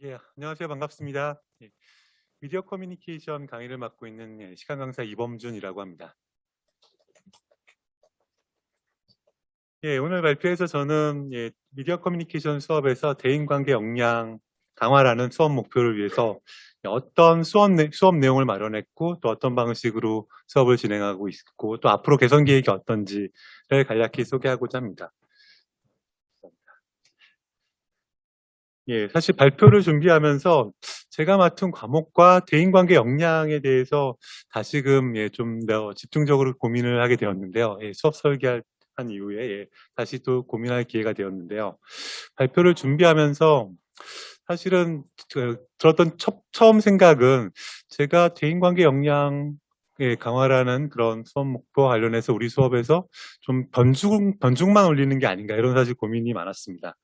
예, 안녕하세요. 반갑습니다. 예, 미디어 커뮤니케이션 강의를 맡고 있는 시간 강사 이범준이라고 합니다. 예, 오늘 발표에서 저는 미디어 커뮤니케이션 수업에서 대인관계 역량 강화라는 수업 목표를 위해서 어떤 수업 내용을 마련했고 또 어떤 방식으로 수업을 진행하고 있고 또 앞으로 개선 계획이 어떤지를 간략히 소개하고자 합니다. 예, 사실 발표를 준비하면서 제가 맡은 과목과 대인관계 역량에 대해서 다시금 좀 더 집중적으로 고민을 하게 되었는데요. 수업 설계한 이후에 다시 또 고민할 기회가 되었는데요. 발표를 준비하면서 사실은 들었던 처음 생각은 제가 대인관계 역량 강화라는 그런 수업 목표 관련해서 우리 수업에서 좀 변죽만 올리는 게 아닌가 이런 사실 고민이 많았습니다.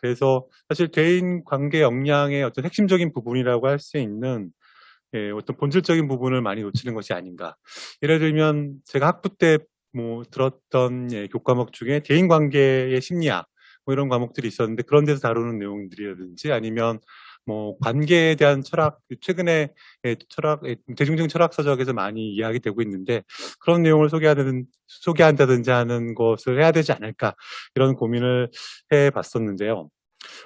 그래서 사실 대인 관계 역량의 어떤 핵심적인 부분이라고 할 수 있는 어떤 본질적인 부분을 많이 놓치는 것이 아닌가. 예를 들면 제가 학부 때 뭐 들었던 교과목 중에 대인 관계의 심리학 뭐 이런 과목들이 있었는데 그런 데서 다루는 내용들이라든지 아니면 뭐 관계에 대한 철학, 최근에 대중적인 철학 서적에서 많이 이야기되고 있는데 그런 내용을 소개한다든지 하는 것을 해야 되지 않을까 이런 고민을 해봤었는데요.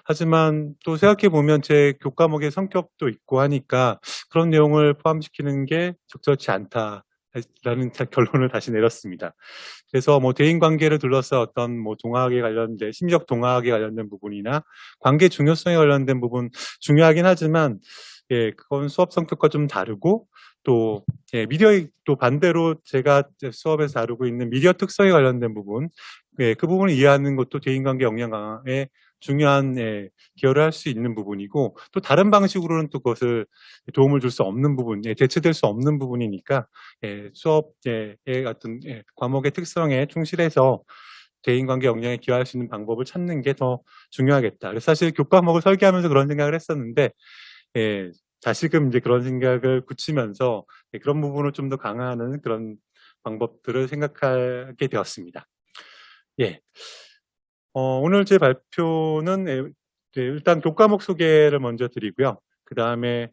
하지만 또 생각해보면 제 교과목의 성격도 있고 하니까 그런 내용을 포함시키는 게 적절치 않다라는 결론을 다시 내렸습니다. 그래서 뭐 대인관계를 둘러싸 어떤 뭐 동화학에 관련된 심리적 동화학에 관련된 부분이나 관계 중요성에 관련된 부분 중요하긴 하지만 그건 수업 성격과 좀 다르고 또 또 반대로 제가 수업에서 다루고 있는 미디어 특성에 관련된 부분 그 부분을 이해하는 것도 대인관계 역량 강화에 중요한 기여를 할 수 있는 부분이고 또 다른 방식으로는 또 그것을 도움을 줄 수 없는 부분, 대체될 수 없는 부분이니까 수업의 어떤 과목의 특성에 충실해서 대인관계 역량에 기여할 수 있는 방법을 찾는 게 더 중요하겠다. 그래서 사실 교과목을 설계하면서 그런 생각을 했었는데 다시금 이제 그런 생각을 굳히면서 그런 부분을 좀 더 강화하는 그런 방법들을 생각하게 되었습니다. 예. 오늘 제 발표는 일단 교과목 소개를 먼저 드리고요. 그 다음에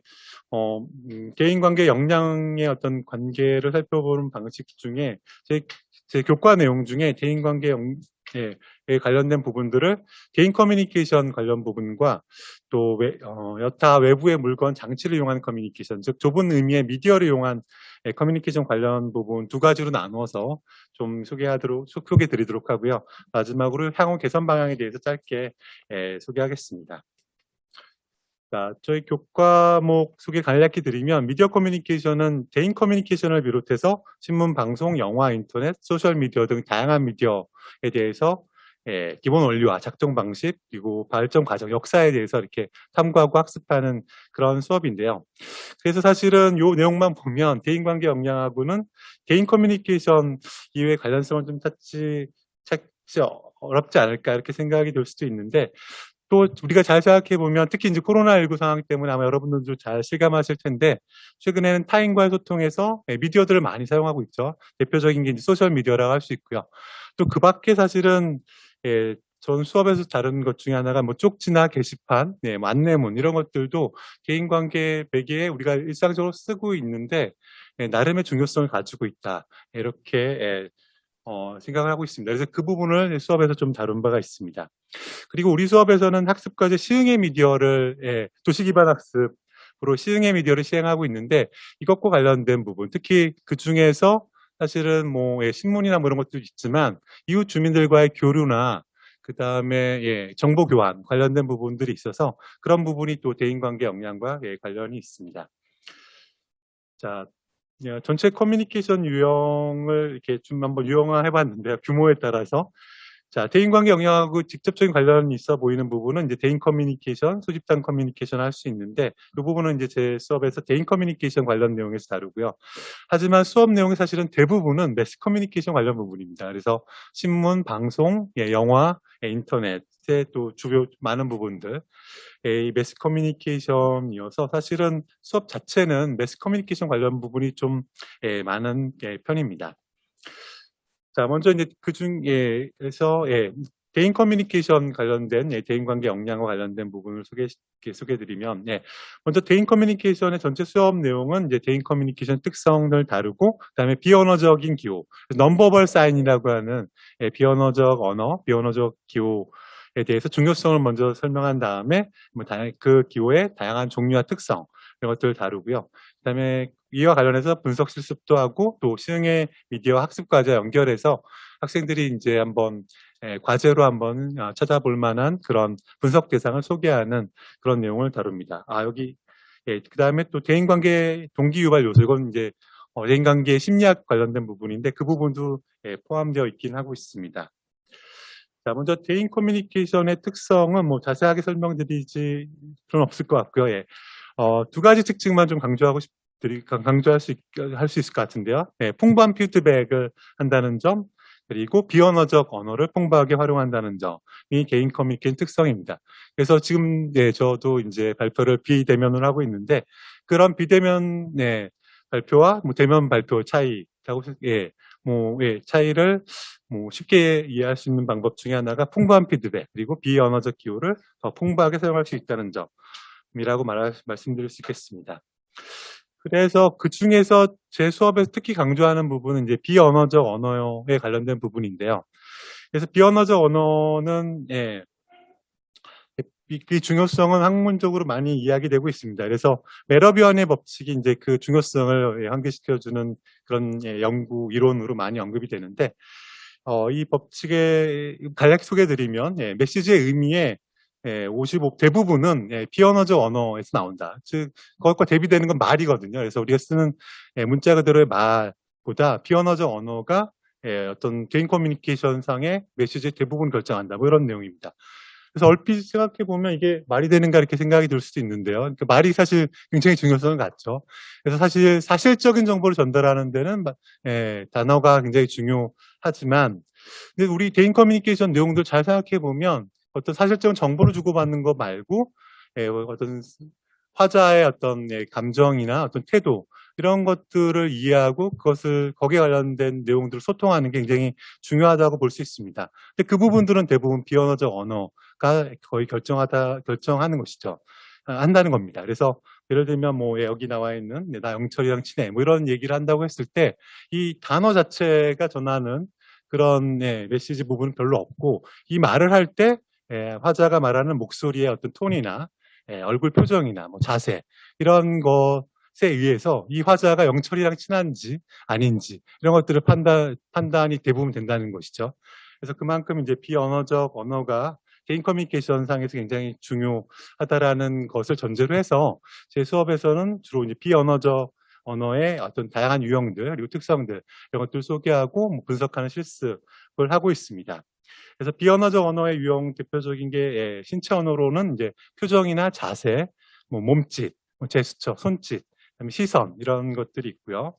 개인관계 역량의 어떤 관계를 살펴보는 방식 중에 제 교과 내용 중에 대인관계 에 관련된 부분들을 개인 커뮤니케이션 관련 부분과 또 여타 외부의 물건 장치를 이용한 커뮤니케이션, 즉 좁은 의미의 미디어를 이용한 커뮤니케이션 관련 부분 두 가지로 나누어서 좀 소개해 드리도록 하고요. 마지막으로 향후 개선 방향에 대해서 짧게 소개하겠습니다. 자, 저희 교과목 소개 간략히 드리면 미디어 커뮤니케이션은 개인 커뮤니케이션을 비롯해서 신문, 방송, 영화, 인터넷, 소셜미디어 등 다양한 미디어에 대해서 기본 원리와 작동 방식 그리고 발전 과정, 역사에 대해서 이렇게 탐구하고 학습하는 그런 수업인데요. 그래서 사실은 이 내용만 보면 대인관계 역량하고는 개인 커뮤니케이션 이외의 관련성을 좀 찾지 어렵지 않을까 이렇게 생각이 들 수도 있는데 또 우리가 잘 생각해 보면 특히 이제 코로나19 상황 때문에 아마 여러분들도 잘 실감하실 텐데 최근에는 타인과의 소통에서 미디어들을 많이 사용하고 있죠. 대표적인 게 이제 소셜 미디어라고 할 수 있고요. 또 그 밖에 사실은 전 수업에서 다룬 것 중에 하나가 뭐 쪽지나 게시판, 뭐 안내문 이런 것들도 개인관계 매개에 우리가 일상적으로 쓰고 있는데 나름의 중요성을 가지고 있다. 이렇게 생각을 하고 있습니다. 그래서 그 부분을 수업에서 좀 다룬 바가 있습니다. 그리고 우리 수업에서는 학습과제 시흥의 미디어를 도시기반 학습으로 시흥의 미디어를 시행하고 있는데 이것과 관련된 부분, 특히 그 중에서 사실은 뭐 신문이나 뭐 이런 것도 있지만 이웃 주민들과의 교류나 그 다음에 정보 교환 관련된 부분들이 있어서 그런 부분이 또 대인관계 역량과 관련이 있습니다. 자, 전체 커뮤니케이션 유형을 이렇게 좀 한번 유형화해 봤는데요. 규모에 따라서. 자, 대인관계 역량하고 직접적인 관련이 있어 보이는 부분은 이제 대인 커뮤니케이션, 소집단 커뮤니케이션 할 수 있는데 이 부분은 이제 제 수업에서 대인 커뮤니케이션 관련 내용에서 다루고요. 하지만 수업 내용의 사실은 대부분은 매스 커뮤니케이션 관련 부분입니다. 그래서 신문, 방송, 영화, 인터넷의 또 주요 많은 부분들 이 매스 커뮤니케이션이어서 사실은 수업 자체는 매스 커뮤니케이션 관련 부분이 좀 많은 편입니다. 자, 먼저 이제 그 중에서 대인 커뮤니케이션 관련된 대인관계 역량과 관련된 부분을 소개해드리면 먼저 대인 커뮤니케이션의 전체 수업 내용은 이제 대인 커뮤니케이션 특성을 다루고 그다음에 비언어적인 기호, 넘버벌 사인이라고 하는 비언어적 언어, 비언어적 기호에 대해서 중요성을 먼저 설명한 다음에 그 기호의 다양한 종류와 특성 이런 것들을 다루고요. 그다음에 이와 관련해서 분석 실습도 하고 또 시흥의 미디어 학습 과제 연결해서 학생들이 이제 한번 과제로 한번 찾아볼 만한 그런 분석 대상을 소개하는 그런 내용을 다룹니다. 여기 그다음에 또 대인관계 동기 유발 요소, 이건 이제 대인관계 심리학 관련된 부분인데 그 부분도 포함되어 있긴 하고 있습니다. 자, 먼저 대인 커뮤니케이션의 특성은 뭐 자세하게 설명드리지 필요는 없을 것 같고요. 두 가지 특징만 좀 강조할 수 있을 것 같은데요. 풍부한 피드백을 한다는 점, 그리고 비언어적 언어를 풍부하게 활용한다는 점이 개인 커뮤니케이션 특성입니다. 그래서 지금 저도 이제 발표를 비대면으로 하고 있는데 그런 비대면 발표와 대면 발표 차이라고 차이를 쉽게 이해할 수 있는 방법 중에 하나가 풍부한 피드백 그리고 비언어적 기호를 더 풍부하게 사용할 수 있다는 점이라고 말씀드릴 수 있겠습니다. 그래서 그 중에서 제 수업에서 특히 강조하는 부분은 이제 비언어적 언어에 관련된 부분인데요. 그래서 비언어적 언어는 이 중요성은 학문적으로 많이 이야기되고 있습니다. 그래서 멜업위원회 법칙이 이제 그 중요성을 환기시켜주는 그런 연구 이론으로 많이 언급이 되는데 이 법칙에 간략히 소개해드리면 메시지의 의미에 대부분은 비언어적 언어에서 나온다. 즉 그것과 대비되는 건 말이거든요. 그래서 우리가 쓰는 문자 그대로의 말보다 비언어적 언어가 어떤 개인 커뮤니케이션상의 메시지의 대부분 결정한다. 뭐 이런 내용입니다. 그래서 얼핏 생각해 보면 이게 말이 되는가 이렇게 생각이 들 수도 있는데요. 그러니까 말이 사실 굉장히 중요성을 갖죠. 그래서 사실 사실적인 정보를 전달하는 데는 단어가 굉장히 중요하지만 근데 우리 개인 커뮤니케이션 내용들 잘 생각해 보면 어떤 사실적인 정보를 주고받는 것 말고 어떤 화자의 어떤 감정이나 어떤 태도 이런 것들을 이해하고 그것을 거기에 관련된 내용들을 소통하는 게 굉장히 중요하다고 볼 수 있습니다. 근데 그 부분들은 대부분 비언어적 언어가 거의 결정하는 것이죠. 한다는 겁니다. 그래서 예를 들면 여기 나와 있는 나 영철이랑 친해 뭐 이런 얘기를 한다고 했을 때 이 단어 자체가 전하는 그런 메시지 부분은 별로 없고 이 말을 할 때 화자가 말하는 목소리의 어떤 톤이나 얼굴 표정이나 자세 이런 것에 의해서 이 화자가 영철이랑 친한지 아닌지 이런 것들을 판단이 대부분 된다는 것이죠. 그래서 그만큼 이제 비언어적 언어가 개인 커뮤니케이션 상에서 굉장히 중요하다라는 것을 전제로 해서 제 수업에서는 주로 이제 비언어적 언어의 어떤 다양한 유형들 그리고 특성들 이런 것들을 소개하고 분석하는 실습을 하고 있습니다. 그래서 비언어적 언어의 유형 대표적인 게 신체 언어로는 이제 표정이나 자세, 몸짓, 제스처, 손짓, 그다음에 시선 이런 것들이 있고요.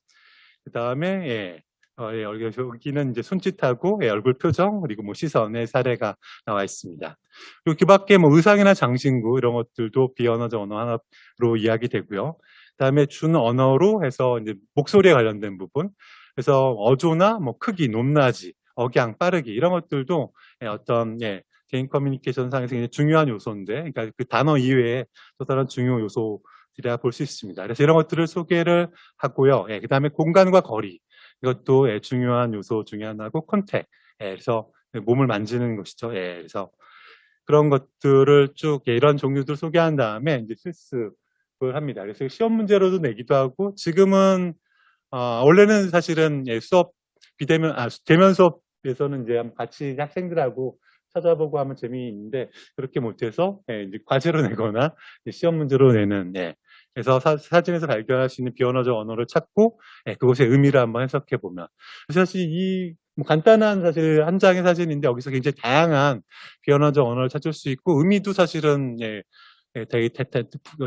그 다음에 여기는 이제 손짓하고 얼굴 표정 그리고 시선의 사례가 나와 있습니다. 그리고 그 밖에 의상이나 장신구 이런 것들도 비언어적 언어 하나로 이야기되고요. 그다음에 준 언어로 해서 이제 목소리에 관련된 부분, 그래서 어조나 크기, 높낮이, 억양, 빠르기 이런 것들도 어떤 개인 커뮤니케이션 상에서 굉장히 중요한 요소인데, 그러니까 그 단어 이외에 또 다른 중요 요소들이라 볼 수 있습니다. 그래서 이런 것들을 소개를 하고요. 그다음에 공간과 거리 이것도 중요한 요소 중에 하나고 컨택, 그래서 몸을 만지는 것이죠. 그래서 그런 것들을 쭉 이런 종류들 소개한 다음에 이제 실습을 합니다. 그래서 시험 문제로도 내기도 하고 지금은 원래는 사실은 수업 대면 수업에서는 이제 같이 학생들하고 찾아보고 하면 재미있는데 그렇게 못해서 이제 과제로 내거나 시험 문제로 내는 그래서 사진에서 발견할 수 있는 비언어적 언어를 찾고 그것의 의미를 한번 해석해 보면 사실 이 간단한 사실 한 장의 사진인데 여기서 굉장히 다양한 비언어적 언어를 찾을 수 있고 의미도 사실은 되게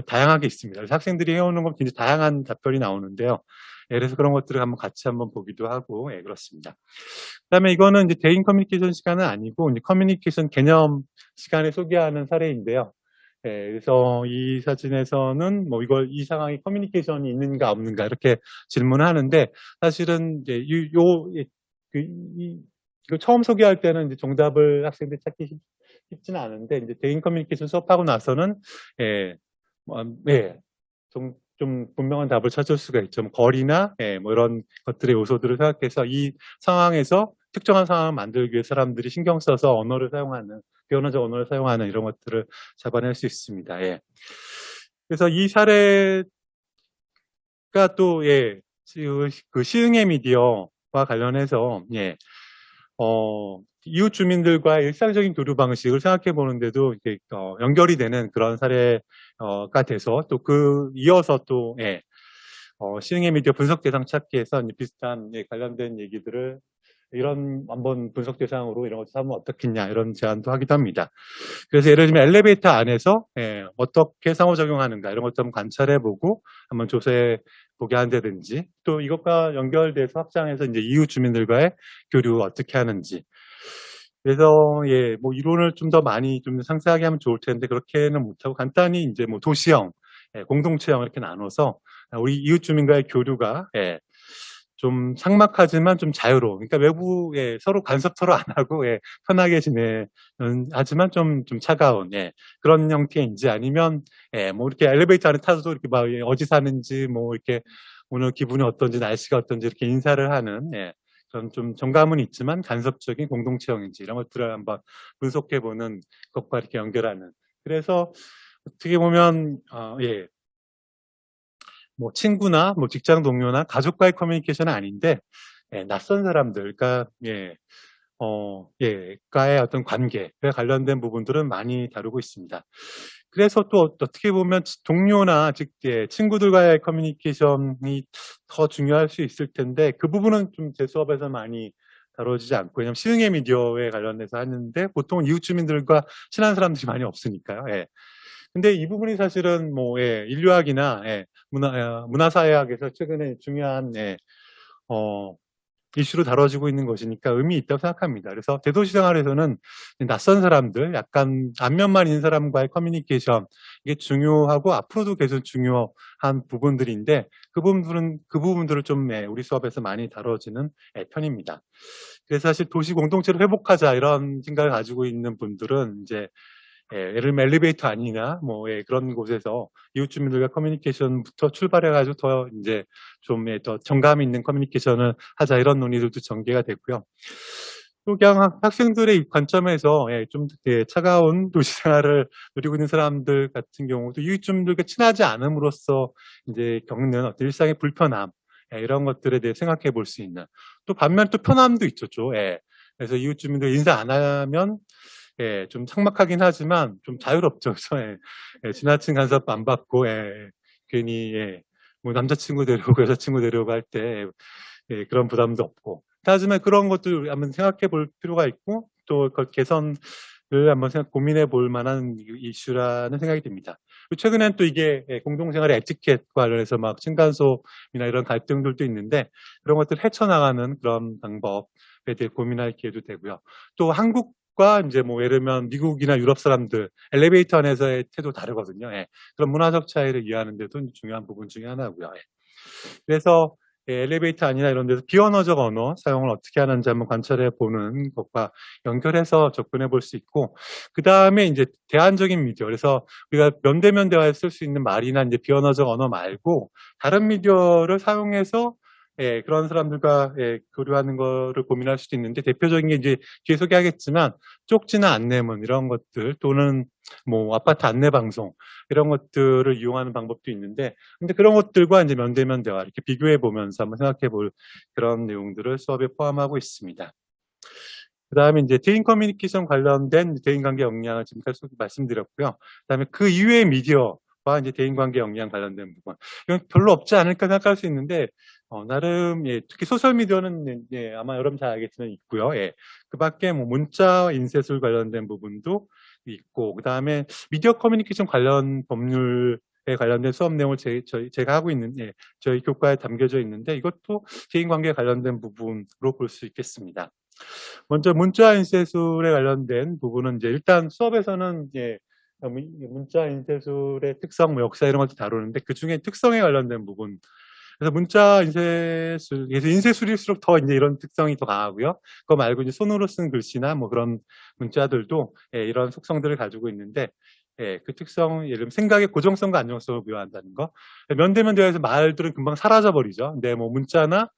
다양하게 있습니다. 그래서 학생들이 해오는 건 굉장히 다양한 답변이 나오는데요. 그래서 그런 것들을 같이 한번 보기도 하고 그렇습니다. 그다음에 이거는 이제 대인 커뮤니케이션 시간은 아니고 이제 커뮤니케이션 개념 시간에 소개하는 사례인데요. 그래서 이 사진에서는 이 상황이 커뮤니케이션이 있는가 없는가 이렇게 질문을 하는데 사실은 이제 이 이거 처음 소개할 때는 이제 정답을 학생들이 찾기 쉽지는 않은데, 이제 대인 커뮤니케이션 수업하고 나서는, 예, 좀 분명한 답을 찾을 수가 있죠. 뭐 거리나, 뭐 이런 것들의 요소들을 생각해서 이 상황에서 특정한 상황을 만들기 위해 사람들이 신경 써서 언어를 사용하는, 비언어적 언어를 사용하는 이런 것들을 잡아낼 수 있습니다. 예. 그래서 이 사례가 또, 그 시흥의 미디어와 관련해서, 이웃 주민들과의 일상적인 교류 방식을 생각해 보는데도 이렇게, 연결이 되는 그런 사례가 돼서 또 이어서 또, 시흥의 미디어 분석 대상 찾기에서 비슷한 관련된 얘기들을 이런 한번 분석 대상으로 이런 것을 하면 어떻겠냐 이런 제안도 하기도 합니다. 그래서 예를 들면 엘리베이터 안에서 어떻게 상호작용하는가 이런 것도 한번 관찰해보고 한번 조사해보게 한다든지 또 이것과 연결돼서 확장해서 이제 이웃 주민들과의 교류 어떻게 하는지 그래서 뭐 이론을 좀 더 많이 좀 상세하게 하면 좋을 텐데 그렇게는 못하고 간단히 이제 뭐 도시형, 공동체형 이렇게 나눠서 우리 이웃 주민과의 교류가 좀 삭막하지만 좀 자유로워. 그러니까 외부에 서로 간섭 서로 안 하고 편하게 지내는 하지만 좀 차가운 그런 형태인지 아니면 뭐 이렇게 엘리베이터 안에 타도 이렇게 막 어디 사는지 뭐 이렇게 오늘 기분이 어떤지 날씨가 어떤지 이렇게 인사를 하는 그런 좀 정감은 있지만 간섭적인 공동체형인지 이런 것들을 한번 분석해보는 것과 이렇게 연결하는. 그래서 어떻게 보면 뭐 친구나 뭐 직장 동료나 가족과의 커뮤니케이션은 아닌데 낯선 사람들, 그러니까 과의 어떤 관계에 관련된 부분들은 많이 다루고 있습니다. 그래서 또 어떻게 보면 동료나 즉 친구들과의 커뮤니케이션이 더 중요할 수 있을 텐데 그 부분은 좀 제 수업에서 많이 다뤄지지 않고 왜냐하면 시흥의 미디어에 관련해서 하는데 보통 이웃 주민들과 친한 사람들이 많이 없으니까요. 근데 이 부분이 사실은 뭐 인류학이나 문화사회학에서 최근에 중요한 이슈로 다뤄지고 있는 것이니까 의미 있다고 생각합니다. 그래서 대도시 생활에서는 낯선 사람들, 약간 안면만 있는 사람과의 커뮤니케이션 이게 중요하고 앞으로도 계속 중요한 부분들인데 그 부분들을 좀 우리 수업에서 많이 다뤄지는 편입니다. 그래서 사실 도시 공동체를 회복하자 이런 생각을 가지고 있는 분들은 이제 예를 들면 엘리베이터 아니나 뭐 그런 곳에서 이웃 주민들과 커뮤니케이션부터 출발해가지고 더 이제 좀 더 정감 있는 커뮤니케이션을 하자 이런 논의들도 전개가 됐고요. 또 그냥 학생들의 관점에서 좀 차가운 도시 생활을 누리고 있는 사람들 같은 경우도 이웃 주민들과 친하지 않음으로써 이제 겪는 어떤 일상의 불편함 이런 것들에 대해 생각해 볼 수 있는 또 반면 또 편함도 있죠. 그래서 이웃 주민들 인사 안 하면 좀 삭막하긴 하지만 좀 자유롭죠. 지나친 간섭 안 받고 괜히 뭐 남자친구 데려오고 여자친구 데려오고 할 때 그런 부담도 없고 하지만 그런 것들 한번 생각해 볼 필요가 있고 또 그 개선을 한번 고민해 볼 만한 이슈라는 생각이 듭니다. 최근엔 또 이게 공동생활의 에티켓과 관련해서 막 층간소음이나 이런 갈등들도 있는데 그런 것들을 헤쳐나가는 그런 방법에 대해 고민할 기회도 되고요. 또 한국과 이제 뭐 예를 들면 미국이나 유럽 사람들 엘리베이터 안에서의 태도 다르거든요. 그런 문화적 차이를 이해하는 데도 중요한 부분 중에 하나고요. 그래서 엘리베이터 아니나 이런 데서 비언어적 언어 사용을 어떻게 하는지 한번 관찰해 보는 것과 연결해서 접근해 볼 수 있고 그 다음에 이제 대안적인 미디어 그래서 우리가 면대면 대화에 쓸 수 있는 말이나 이제 비언어적 언어 말고 다른 미디어를 사용해서 그런 사람들과 교류하는 거를 고민할 수도 있는데 대표적인 게 이제 뒤에 소개하겠지만 쪽지나 안내문 이런 것들 또는 뭐 아파트 안내 방송 이런 것들을 이용하는 방법도 있는데 근데 그런 것들과 이제 면대면 대화 이렇게 비교해 보면서 한번 생각해 볼 그런 내용들을 수업에 포함하고 있습니다. 그 다음에 이제 대인 커뮤니케이션 관련된 대인관계 역량을 지금까지 말씀드렸고요. 그 다음에 그 이외의 미디어와 이제 대인관계 역량 관련된 부분. 이건 별로 없지 않을까 생각할 수 있는데, 나름, 특히 소셜미디어는 아마 여러분 잘 알겠지만 있고요. 그 밖에 뭐 문자 인쇄술 관련된 부분도 있고, 그 다음에 미디어 커뮤니케이션 관련 법률에 관련된 수업 내용을 제가 하고 있는, 저희 교과에 담겨져 있는데 이것도 대인관계에 관련된 부분으로 볼 수 있겠습니다. 먼저 문자 인쇄술에 관련된 부분은 이제 일단 수업에서는 문자 인쇄술의 특성, 뭐 역사 이런 것도 다루는데 그 중에 특성에 관련된 부분 그래서 문자 인쇄술, 그래서 인쇄술일수록 더 이제 이런 특성이 더 강하고요. 그거 말고 이제 손으로 쓴 글씨나 뭐 그런 문자들도 이런 속성들을 가지고 있는데, 그 특성, 예를 들면 생각의 고정성과 안정성을 부여한다는 거. 면대면 대화에서 말들은 금방 사라져 버리죠. 근데 뭐 문자나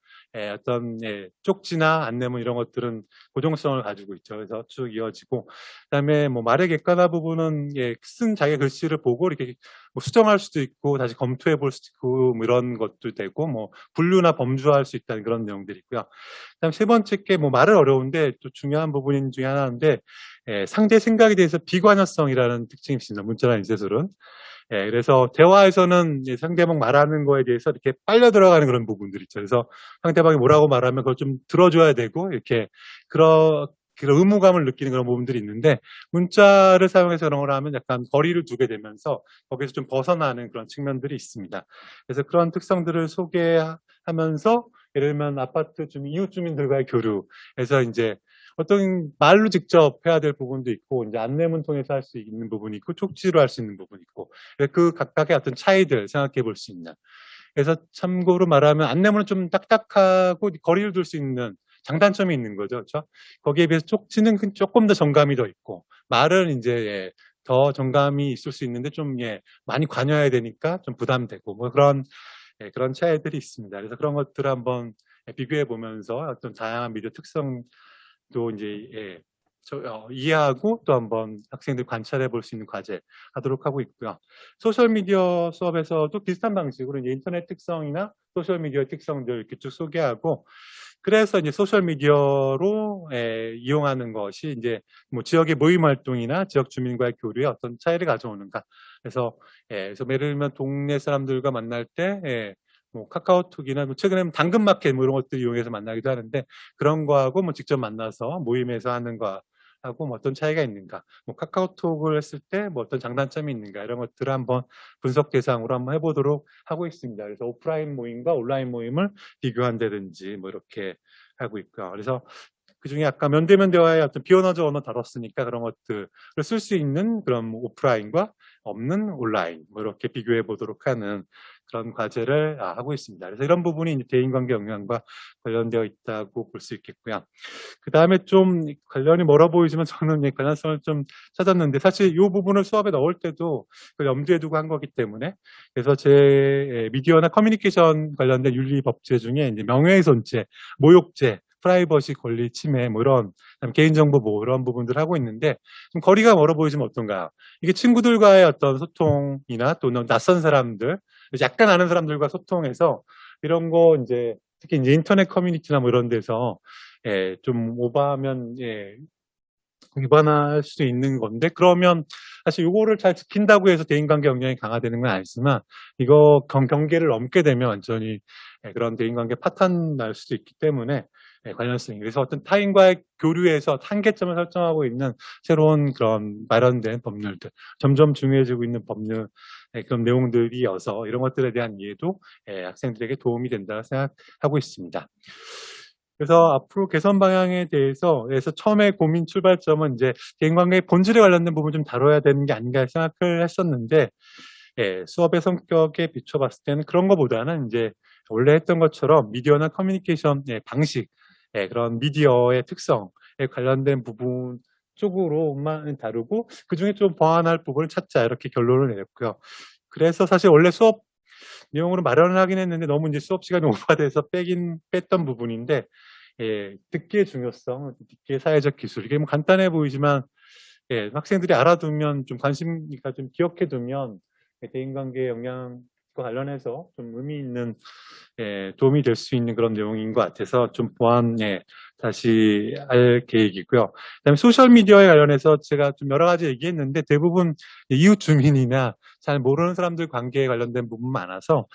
어떤 쪽지나 안내문 이런 것들은 고정성을 가지고 있죠. 그래서 쭉 이어지고, 그다음에 뭐 말의 객관화 부분은 쓴 자기 글씨를 보고 이렇게 뭐 수정할 수도 있고 다시 검토해 볼 수도 있고 뭐 이런 것도 되고 뭐 분류나 범주화할 수 있다는 그런 내용들이 있고요. 그다음 세 번째 게 뭐 말은 어려운데 또 중요한 부분 중에 하나인데 상대 생각에 대해서 비관여성이라는 특징이 있습니다. 문자나 인쇄술은. 그래서 대화에서는 이제 상대방 말하는 거에 대해서 이렇게 빨려 들어가는 그런 부분들이 있죠. 그래서 상대방이 뭐라고 말하면 그걸 좀 들어줘야 되고 이렇게 그런 의무감을 느끼는 그런 부분들이 있는데, 문자를 사용해서 그런 걸 하면 약간 거리를 두게 되면서 거기서 좀 벗어나는 그런 측면들이 있습니다. 그래서 그런 특성들을 소개하면서 예를 들면 아파트 주민, 이웃 주민들과의 교류에서 이제 어떤 말로 직접 해야 될 부분도 있고 이제 안내문 통해서 할 수 있는 부분이 있고 쪽지로 할 수 있는 부분이 있고, 그 각각의 어떤 차이들 생각해 볼 수 있는. 그래서 참고로 말하면 안내문은 좀 딱딱하고 거리를 둘 수 있는 장단점이 있는 거죠. 그렇죠? 거기에 비해서 쪽지는 조금 더 정감이 더 있고, 말은 이제 더 정감이 있을 수 있는데 좀 많이 관여해야 되니까 좀 부담되고 뭐 그런 차이들이 있습니다. 그래서 그런 것들을 한번 비교해 보면서 어떤 다양한 미디어 특성도 이제 이해하고 또 한번 학생들 관찰해 볼 수 있는 과제 하도록 하고 있고요. 소셜미디어 수업에서도 비슷한 방식으로 이제 인터넷 특성이나 소셜미디어 특성들 이렇게 쭉 소개하고, 그래서 이제 소셜미디어로 이용하는 것이 이제 뭐 지역의 모임 활동이나 지역 주민과의 교류에 어떤 차이를 가져오는가. 그래서 예를 들면 동네 사람들과 만날 때 뭐 카카오톡이나 뭐 최근에는 당근마켓 뭐 이런 것들 이용해서 만나기도 하는데, 그런 거하고 뭐 직접 만나서 모임에서 하는 거하고 뭐 어떤 차이가 있는가, 뭐 카카오톡을 했을 때 뭐 어떤 장단점이 있는가, 이런 것들을 한번 분석 대상으로 한번 해보도록 하고 있습니다. 그래서 오프라인 모임과 온라인 모임을 비교한다든지 뭐 이렇게 하고 있고요. 그래서 그중에 아까 면대면 대화의 어떤 비언어적 언어 다뤘으니까 그런 것들을 쓸 수 있는 그런 오프라인과 없는 온라인 뭐 이렇게 비교해 보도록 하는 그런 과제를 하고 있습니다. 그래서 이런 부분이 이제 대인관계 역량과 관련되어 있다고 볼 수 있겠고요. 그 다음에 좀 관련이 멀어 보이지만 저는 관련성을 좀 찾았는데, 사실 이 부분을 수업에 넣을 때도 그걸 염두에 두고 한 거기 때문에, 그래서 제 미디어나 커뮤니케이션 관련된 윤리 법제 중에 이제 명예훼손죄, 모욕죄, 프라이버시 권리 침해 뭐 이런 개인정보 보호 이런 부분들 하고 있는데, 좀 거리가 멀어 보이지만 어떤가요? 이게 친구들과의 어떤 소통이나 또는 낯선 사람들, 약간 아는 사람들과 소통해서 이런 거 이제 특히 이제 인터넷 커뮤니티나 뭐 이런 데서 좀 오버하면 위반할 수 있는 건데, 그러면 사실 이거를 잘 지킨다고 해서 대인관계 역량이 강화되는 건 아니지만 이거 경계를 넘게 되면 완전히 그런 대인관계 파탄 날 수도 있기 때문에 관련성이, 그래서 어떤 타인과의 교류에서 한계점을 설정하고 있는 새로운 그런 마련된 법률들, 점점 중요해지고 있는 법률 그런 내용들이어서 이런 것들에 대한 이해도 학생들에게 도움이 된다고 생각하고 있습니다. 그래서 앞으로 개선 방향에 대해서 처음에 고민 출발점은 이제 대인관계의 본질에 관련된 부분 좀 다뤄야 되는 게 아닌가 생각을 했었는데, 수업의 성격에 비춰봤을 때는 그런 것보다는 이제 원래 했던 것처럼 미디어나 커뮤니케이션 방식, 그런 미디어의 특성에 관련된 부분 쪽으로만 다루고 그중에 좀 보완할 부분을 찾자, 이렇게 결론을 내렸고요. 그래서 사실 원래 수업 내용으로 마련을 하긴 했는데 너무 이제 수업 시간이 오버돼서 뺐던 부분인데, 듣기의 중요성, 듣기의 사회적 기술, 이게 뭐 간단해 보이지만 학생들이 알아두면 좀 관심이니까 좀 기억해두면 대인관계 영향과 관련해서 좀 의미 있는 도움이 될 수 있는 그런 내용인 것 같아서 좀 보완 다시 할 계획이고요. 그다음에 소셜 미디어에 관련해서 제가 좀 여러 가지 얘기했는데 대부분 이웃 주민이나 잘 모르는 사람들 관계에 관련된 부분 많아서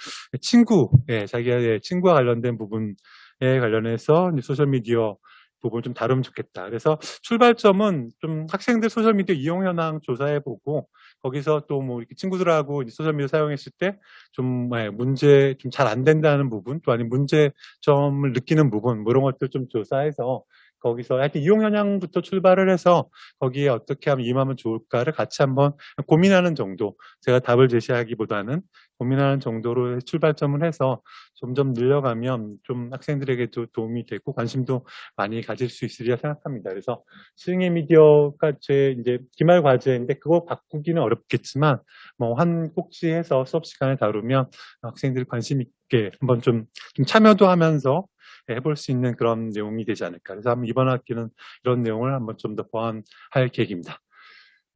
친구, 자기의 친구와 관련된 부분에 관련해서 소셜 미디어 부분 좀 다루면 좋겠다. 그래서 출발점은 좀 학생들 소셜미디어 이용 현황 조사해보고 거기서 또 뭐 이렇게 친구들하고 소셜미디어 사용했을 때 좀 문제 좀 잘 안 된다는 부분, 또 아니면 문제점을 느끼는 부분, 뭐 이런 것들 좀 조사해서 거기서 하여튼 이용 현황부터 출발을 해서 거기에 어떻게 하면 임하면 좋을까를 같이 한번 고민하는 정도, 제가 답을 제시하기보다는 고민하는 정도로 출발점을 해서 점점 늘려가면 좀 학생들에게도 도움이 되고 관심도 많이 가질 수 있으리라 생각합니다. 그래서 스윙의 미디어가 제 이제 기말 과제인데 그거 바꾸기는 어렵겠지만 뭐 한 꼭지해서 수업 시간에 다루면 학생들이 관심 있게 한번 좀 참여도 하면서 해볼 수 있는 그런 내용이 되지 않을까. 그래서 한번 이번 학기는 이런 내용을 한번 좀 더 보완할 계획입니다.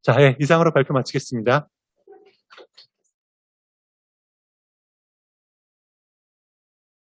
자, 이상으로 발표 마치겠습니다.